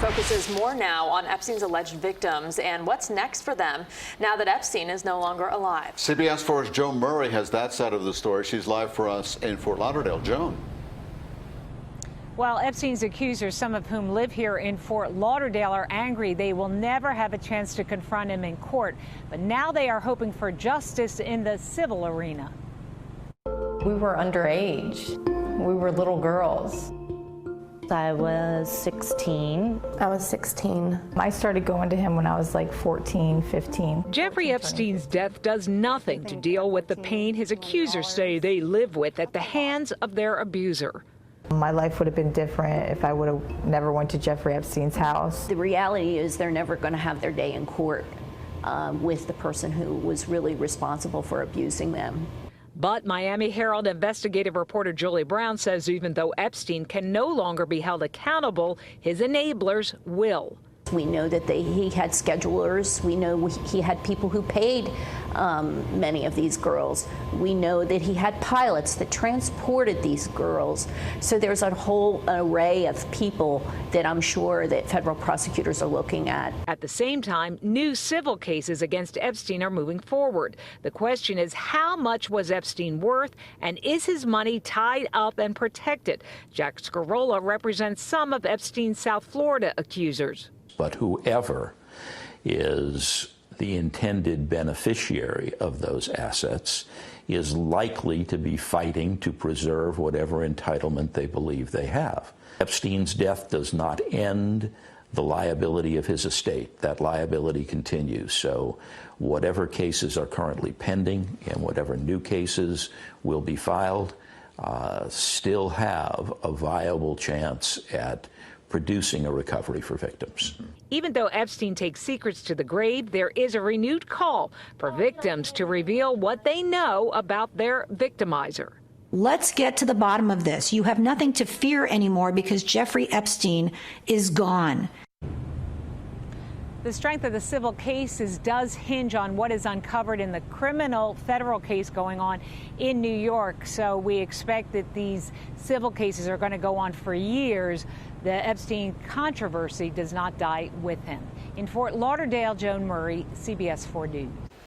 focuses more now on Epstein's alleged victims and what's next for them now that Epstein is no longer alive. CBS 4's Joan Murray has that side of the story. She's live for us in Fort Lauderdale. Joan. Well, Epstein's accusers, some of whom live here in Fort Lauderdale, are angry they will never have a chance to confront him in court. But now they are hoping for justice in the civil arena. We were underage. We were little girls. I was 16. I was 16. I started going to him when I was like 14, 15. Jeffrey Epstein's death does nothing to deal with the pain his accusers say they live with at the hands of their abuser. My life would have been different if I would have never went to Jeffrey Epstein's house. The reality is they're never going to have their day in court with the person who was really responsible for abusing them. But Miami Herald investigative reporter Julie Brown says even though Epstein can no longer be held accountable, his enablers will. We know that he had schedulers. We know he had people who paid many of these girls. We know that he had pilots that transported these girls. So there's a whole array of people that I'm sure that federal prosecutors are looking at. At the same time, new civil cases against Epstein are moving forward. The question is, how much was Epstein worth, and is his money tied up and protected? Jack Scarola represents some of Epstein's South Florida accusers. But whoever is the intended beneficiary of those assets is likely to be fighting to preserve whatever entitlement they believe they have. Epstein's death does not end the liability of his estate. That liability continues. So whatever cases are currently pending and whatever new cases will be filed still have a viable chance at producing a recovery for victims. Even though Epstein takes secrets to the grave, there is a renewed call for victims to reveal what they know about their victimizer. Let's get to the bottom of this. You have nothing to fear anymore because Jeffrey Epstein is gone. The strength of the civil cases does hinge on what is uncovered in the criminal federal case going on in New York. So we expect that these civil cases are going to go on for years. The Epstein controversy does not die with him. In Fort Lauderdale, Joan Murray, CBS 4 News.